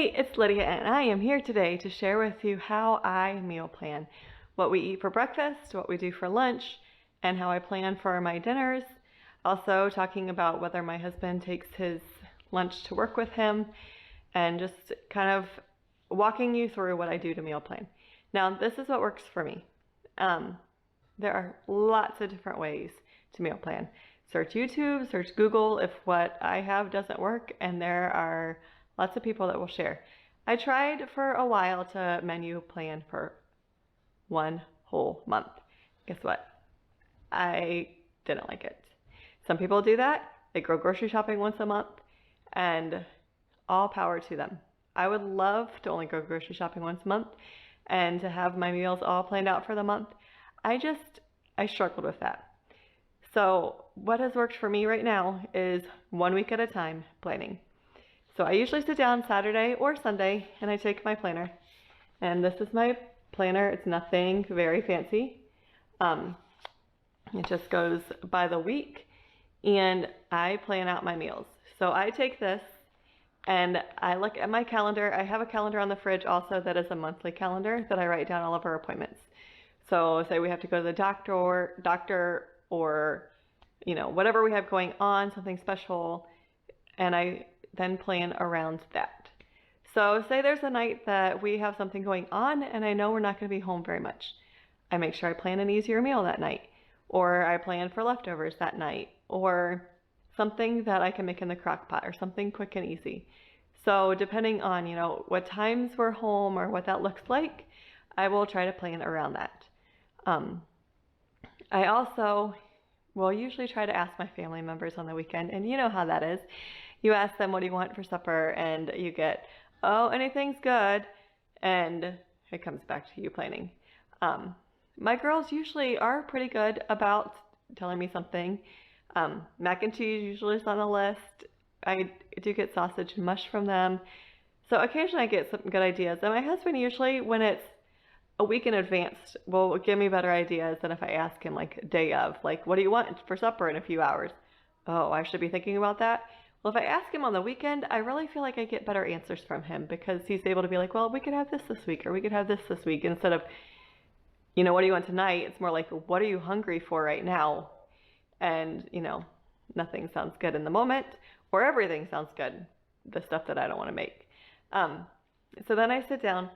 Hey, it's Lydia, and I am here today to share with you how I meal plan. What we eat for breakfast, what we do for lunch, and how I plan for my dinners. Also talking about whether my husband takes his lunch to work with him, and just kind of walking you through what I do to meal plan. Now, this is what works for me. There are lots of different ways to meal plan. Search YouTube, search Google if what I have doesn't work, and there are lots of people that will share. I tried for a while to menu plan for one whole month. Guess what? I didn't like it. Some people do that. They go grocery shopping once a month, and all power to them. I would love to only go grocery shopping once a month and to have my meals all planned out for the month. I struggled with that. So what has worked for me right now is 1 week at a time planning. So I usually sit down Saturday or Sunday and I take my planner. And this is my planner. It's nothing very fancy. It just goes by the week and I plan out my meals. So I take this and I look at my calendar. I have a calendar on the fridge also that is a monthly calendar that I write down all of our appointments. So say we have to go to the doctor or whatever we have going on, something special, and I then plan around that. So say there's a night that we have something going on and I know we're not going to be home very much. I make sure I plan an easier meal that night, or I plan for leftovers that night, or something that I can make in the crock pot, or something quick and easy. So depending on, what times we're home or what that looks like, I will try to plan around that. I also will usually try to ask my family members on the weekend, and you know how that is. You ask them, what do you want for supper? And you get, oh, anything's good. And it comes back to you planning. My girls usually are pretty good about telling me something. Mac and cheese usually is on the list. I do get sausage and mush from them. So occasionally I get some good ideas. And my husband usually, when it's a week in advance, will give me better ideas than if I ask him like day of. Like, what do you want for supper in a few hours? Oh, I should be thinking about that. Well, if I ask him on the weekend, I really feel like I get better answers from him because he's able to be like, well, we could have this week, or we could have this week, instead of, what do you want tonight? It's more like, what are you hungry for right now? And, nothing sounds good in the moment, or everything sounds good, the stuff that I don't want to make. So then I sit down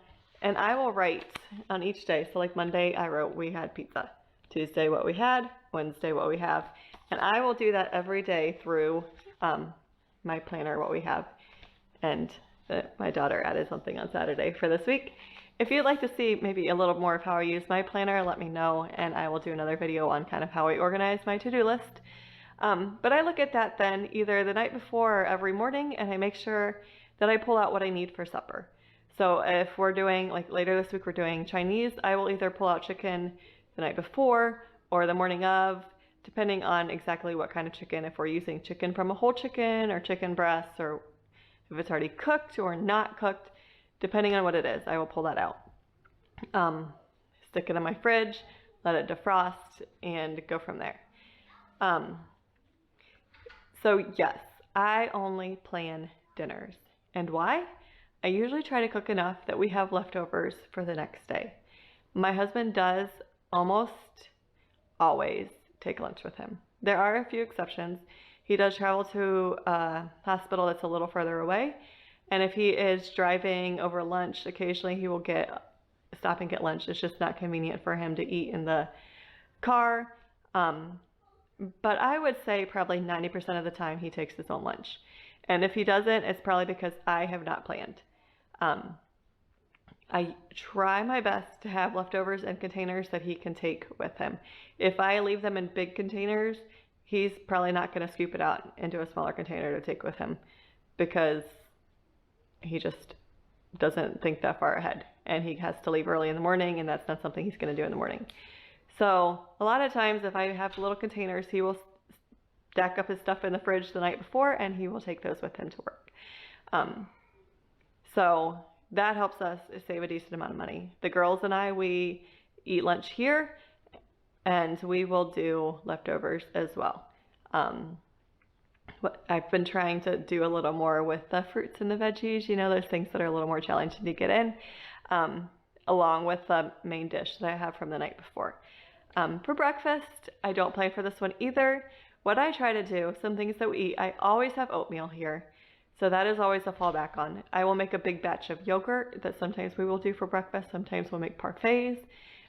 and I will write on each day. So like Monday, I wrote we had pizza. Tuesday, what we had. Wednesday, what we have. And I will do that every day through my planner, what we have. And my daughter added something on Saturday for this week. If you'd like to see maybe a little more of how I use my planner, let me know, and I will do another video on kind of how I organize my to-do list. But I look at that then either the night before or every morning, and I make sure that I pull out what I need for supper. So if we're doing, like later this week we're doing Chinese, I will either pull out chicken the night before or the morning of, depending on exactly what kind of chicken. If we're using chicken from a whole chicken or chicken breasts, or if it's already cooked or not cooked, depending on what it is, I will pull that out. Stick it in my fridge, let it defrost, and go from there. So yes, I only plan dinners. And why? I usually try to cook enough that we have leftovers for the next day. My husband does almost always take lunch with him. There are a few exceptions. He does travel to a hospital that's a little further away. And if he is driving over lunch, occasionally he will stop and get lunch. It's just not convenient for him to eat in the car. But I would say probably 90% of the time he takes his own lunch. And if he doesn't, it's probably because I have not planned. I try my best to have leftovers in containers that he can take with him. If I leave them in big containers, he's probably not going to scoop it out into a smaller container to take with him because he just doesn't think that far ahead, and he has to leave early in the morning, and that's not something he's going to do in the morning. So a lot of times if I have little containers, he will stack up his stuff in the fridge the night before, and he will take those with him to work. So that helps us save a decent amount of money. The girls and I, we eat lunch here, and we will do leftovers as well. I've been trying to do a little more with the fruits and the veggies, those things that are a little more challenging to get in, um, along with the main dish that I have from the night before. For breakfast, I don't plan for this one either. What I try to do, some things that we eat, I always have oatmeal here. So that is always a fallback on. I will make a big batch of yogurt that sometimes we will do for breakfast. Sometimes we'll make parfaits.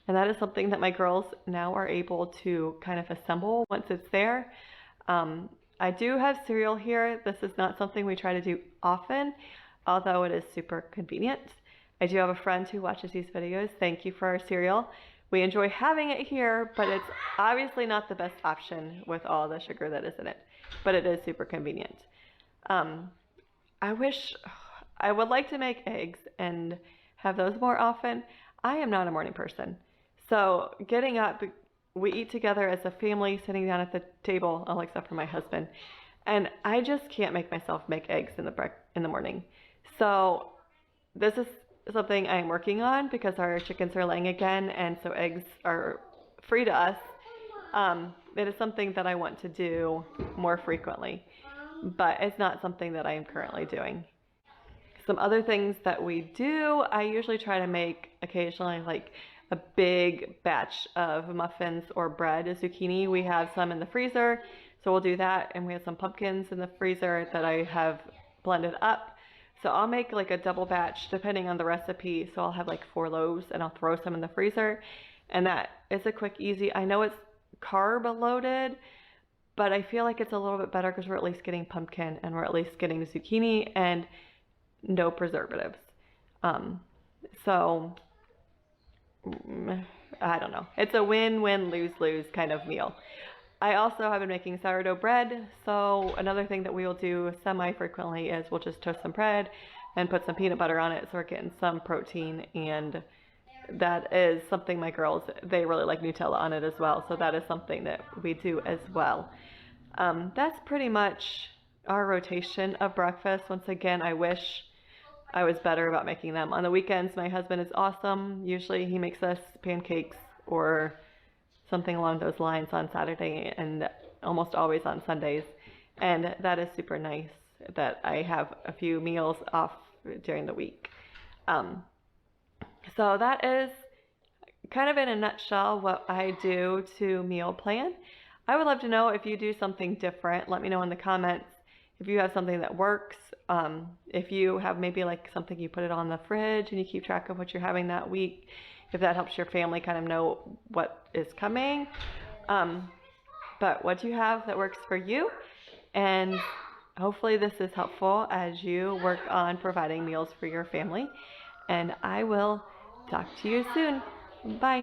And that is something that my girls now are able to kind of assemble once it's there. I do have cereal here. This is not something we try to do often, although it is super convenient. I do have a friend who watches these videos. Thank you for our cereal. We enjoy having it here, but it's obviously not the best option with all the sugar that is in it, but it is super convenient. I would like to make eggs and have those more often. I am not a morning person. So getting up, we eat together as a family, sitting down at the table, all except for my husband. And I just can't make myself make eggs in the morning. So this is something I'm working on because our chickens are laying again, and so eggs are free to us. It is something that I want to do more frequently, but it's not something that I am currently doing. Some other things that we do, I usually try to make occasionally like a big batch of muffins or bread, zucchini. We have some in the freezer, so we'll do that, and we have some pumpkins in the freezer that I have blended up. So I'll make like a double batch depending on the recipe. So I'll have like 4 loaves and I'll throw some in the freezer. And that is a quick, easy. I know it's carb loaded, but I feel like it's a little bit better because we're at least getting pumpkin and we're at least getting zucchini and no preservatives. So I don't know. It's a win-win, lose-lose kind of meal. I also have been making sourdough bread, so another thing that we will do semi-frequently is we'll just toast some bread and put some peanut butter on it so we're getting some protein, and that is something my girls, they really like Nutella on it as well, so that is something that we do as well. That's pretty much our rotation of breakfast. Once again, I wish I was better about making them. On the weekends, my husband is awesome. Usually he makes us pancakes or something along those lines on Saturday and almost always on Sundays. And that is super nice that I have a few meals off during the week. So that is kind of in a nutshell what I do to meal plan. I would love to know if you do something different. Let me know in the comments if you have something that works. If you have maybe like something you put it on the fridge and you keep track of what you're having that week, if that helps your family kind of know what is coming. But what do you have that works for you? And hopefully this is helpful as you work on providing meals for your family. And I will talk to you soon. Bye.